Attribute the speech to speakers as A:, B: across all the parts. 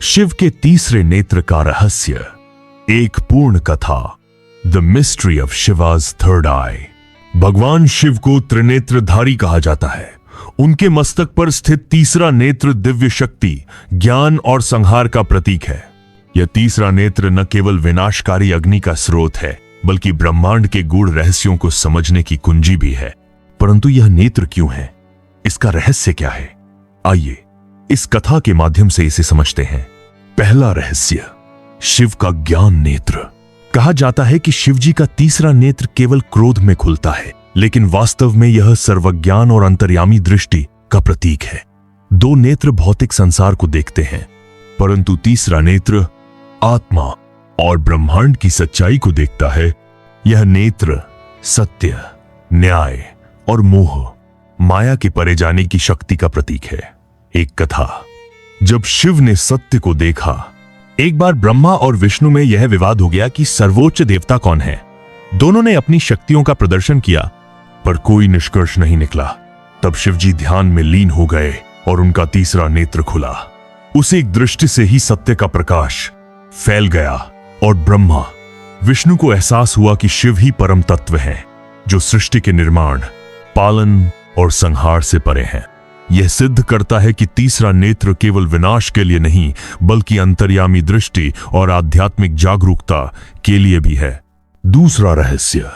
A: शिव के तीसरे नेत्र का रहस्य। एक पूर्ण कथा, the mystery of Shiva's third eye. भगवान शिव को त्रिनेत्रधारी कहा जाता है। उनके मस्तक पर स्थित तीसरा नेत्र दिव्य शक्ति, ज्ञान और संहार का प्रतीक है। यह तीसरा नेत्र न केवल विनाशकारी अग्नि का स्रोत है, बल्कि ब्रह्मांड के गूढ़ रहस्यों को समझने की कुंजी भी है। परंतु यह नेत्र क्यों है? इसका रहस्य क्या है? आइए इस कथा के माध्यम से इसे समझते हैं। पहला रहस्य, शिव का ज्ञान नेत्र। कहा जाता है कि शिवजी का तीसरा नेत्र केवल क्रोध में खुलता है, लेकिन वास्तव में यह सर्वज्ञान और अंतर्यामी दृष्टि का प्रतीक है। दो नेत्र भौतिक संसार को देखते हैं, परंतु तीसरा नेत्र आत्मा और ब्रह्मांड की सच्चाई को देखता है। यह नेत्र सत्य, न्याय और मोह, माया के परे जाने की शक्ति का प्रतीक है। एक कथा, जब शिव ने सत्य को देखा, एक बार ब्रह्मा और विष्णु में यह विवाद हो गया कि सर्वोच्च देवता कौन है। दोनों ने अपनी शक्तियों का प्रदर्शन किया, पर कोई निष्कर्ष नहीं निकला। तब शिवजी ध्यान में लीन हो गए और उनका तीसरा नेत्र खुला। उस एक दृष्टि से ही सत्य का प्रकाश फैल गया और ब्रह्मा विष्णु को एहसास हुआ कि शिव ही परम तत्व है, जो सृष्टि के निर्माण, पालन और संहार से परे हैं। यह सिद्ध करता है कि तीसरा नेत्र केवल विनाश के लिए नहीं, बल्कि अंतर्यामी दृष्टि और आध्यात्मिक जागरूकता के लिए भी है। दूसरा रहस्य,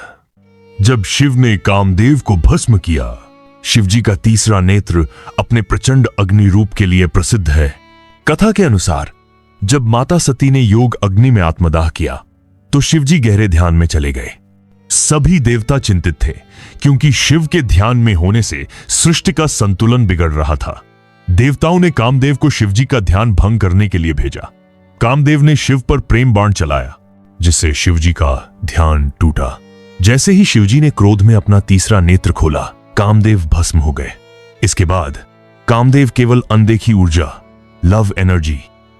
A: जब शिव ने कामदेव को भस्म किया। शिवजी का तीसरा नेत्र अपने प्रचंड अग्नि रूप के लिए प्रसिद्ध है। कथा के अनुसार जब माता सती ने योग अग्नि में आत्मदाह किया, तो शिवजी गहरे ध्यान में चले गए। सभी देवता चिंतित थे, क्योंकि शिव के ध्यान में होने से सृष्टि का संतुलन बिगड़ रहा था। देवताओं ने कामदेव को शिवजी का ध्यान भंग करने के लिए भेजा। कामदेव ने शिव पर प्रेम बाण चलाया, जिससे शिवजी का ध्यान टूटा। जैसे ही शिवजी ने क्रोध में अपना तीसरा नेत्र खोला, कामदेव भस्म हो गए। इसके बाद कामदेव केवल अनदेखी ऊर्जा, लव एनर्जी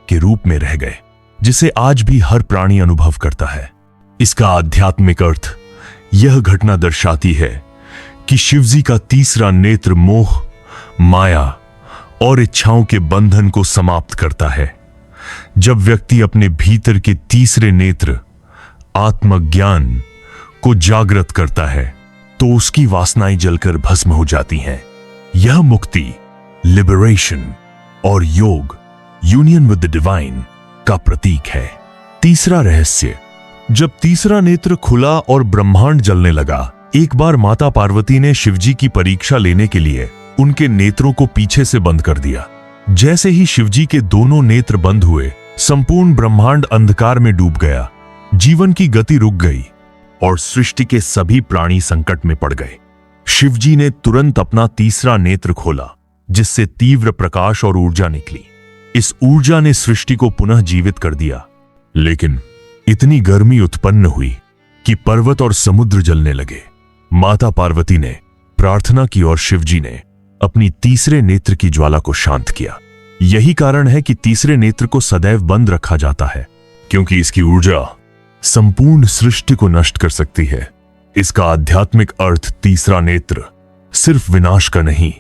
A: के रूप में रह गए, जिसे आज भी हर प्राणी अनुभव करता है। इसका आध्यात्मिक अर्थ, यह घटना दर्शाती है कि शिवजी का तीसरा नेत्र मोह, माया और इच्छाओं के बंधन को समाप्त करता है। जब व्यक्ति अपने भीतर के तीसरे नेत्र आत्मज्ञान को जागृत करता है, तो उसकी वासनाएं जलकर भस्म हो जाती हैं। यह मुक्ति, लिबरेशन और योग, यूनियन विद द डिवाइन का प्रतीक है। तीसरा रहस्य, जब तीसरा नेत्र खुला और ब्रह्मांड जलने लगा, एक बार माता पार्वती ने शिवजी की परीक्षा लेने के लिए उनके नेत्रों को पीछे से बंद कर दिया। जैसे ही शिवजी के दोनों नेत्र बंद हुए, संपूर्ण ब्रह्मांड अंधकार में डूब गया। जीवन की गति रुक गई और सृष्टि के सभी प्राणी संकट में पड़ गए। शिवजी ने तुरंत अपना तीसरा नेत्र खोला, जिससे तीव्र प्रकाश और ऊर्जा निकली। इस ऊर्जा ने सृष्टि को पुनः जीवित कर दिया, लेकिन इतनी गर्मी उत्पन्न हुई कि पर्वत और समुद्र जलने लगे। माता पार्वती ने प्रार्थना की और शिवजी ने अपनी तीसरे नेत्र की ज्वाला को शांत किया। यही कारण है कि तीसरे नेत्र को सदैव बंद रखा जाता है, क्योंकि इसकी ऊर्जा संपूर्ण सृष्टि को नष्ट कर सकती है। इसका आध्यात्मिक अर्थ, तीसरा नेत्र सिर्फ विनाश का नहीं,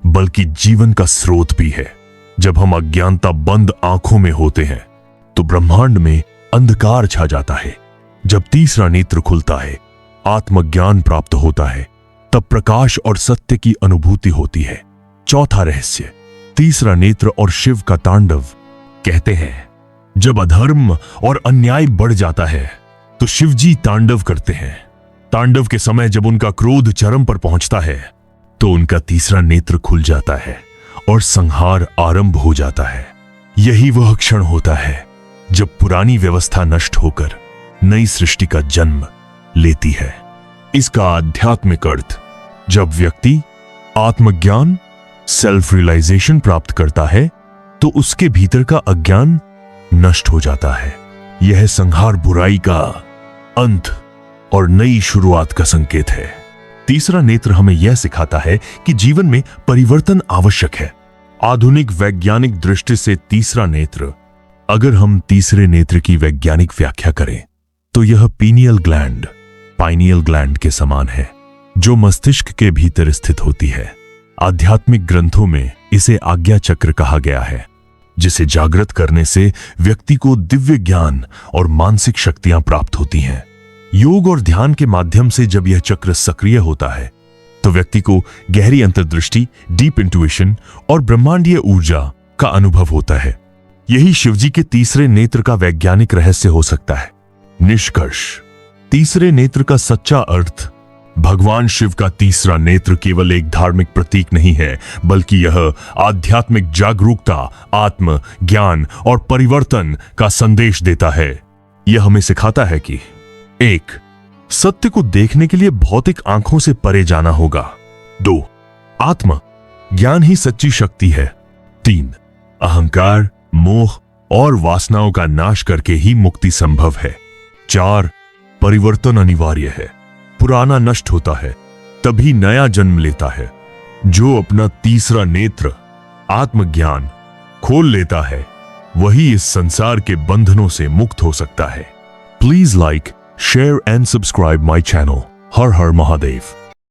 A: बल्कि जीवन का स्रोत भी है। जब हम अज्ञानता बंद आंखों में होते हैं, तो ब्रह्मांड में अंधकार छा जाता है। जब तीसरा नेत्र खुलता है, आत्मज्ञान प्राप्त होता है, तब प्रकाश और सत्य की अनुभूति होती है। चौथा रहस्य, तीसरा नेत्र और शिव का तांडव। कहते हैं, जब अधर्म और अन्याय बढ़ जाता है, तो शिवजी तांडव करते हैं। तांडव के समय जब उनका क्रोध चरम पर पहुंचता है, तो उनका तीसरा नेत्र खुल जाता है और संहार आरंभ हो जाता है। यही वह क्षण होता है जब पुरानी व्यवस्था नष्ट होकर नई सृष्टि का जन्म लेती है। इसका आध्यात्मिक अर्थ, जब व्यक्ति आत्मज्ञान, सेल्फ रियलाइजेशन प्राप्त करता है, तो उसके भीतर का अज्ञान नष्ट हो जाता है। यह संहार बुराई का अंत और नई शुरुआत का संकेत है। तीसरा नेत्र हमें यह सिखाता है कि जीवन में परिवर्तन आवश्यक है। आधुनिक वैज्ञानिक दृष्टि से तीसरा नेत्र, अगर हम तीसरे नेत्र की वैज्ञानिक व्याख्या करें, तो यह पाइनियल ग्लैंड के समान है, जो मस्तिष्क के भीतर स्थित होती है। आध्यात्मिक ग्रंथों में इसे आज्ञा चक्र कहा गया है। जिसे जागृत करने से व्यक्ति को दिव्य ज्ञान और मानसिक शक्तियां प्राप्त होती हैं। योग और ध्यान के माध्यम से जब यह चक्र सक्रिय होता है तो व्यक्ति को गहरी अंतर्दृष्टि, डीप इंट्यूशन और ब्रह्मांडीय ऊर्जा का अनुभव होता है। यही शिवजी के तीसरे नेत्र का वैज्ञानिक रहस्य हो सकता है। निष्कर्ष, तीसरे नेत्र का सच्चा अर्थ, भगवान शिव का तीसरा नेत्र केवल एक धार्मिक प्रतीक नहीं है, बल्कि यह आध्यात्मिक जागरूकता, आत्म ज्ञान और परिवर्तन का संदेश देता है। यह हमें सिखाता है कि 1. सत्य को देखने के लिए भौतिक आंखों से परे जाना होगा। 2. आत्म ज्ञान ही सच्ची शक्ति है। 3. अहंकार, मोह और वासनाओं का नाश करके ही मुक्ति संभव है। 4. परिवर्तन अनिवार्य है। पुराना नष्ट होता है, तभी नया जन्म लेता है। जो अपना तीसरा नेत्र, आत्मज्ञान, खोल लेता है, वही इस संसार के बंधनों से मुक्त हो सकता है। Please like, share and subscribe my channel. Har Har Mahadev.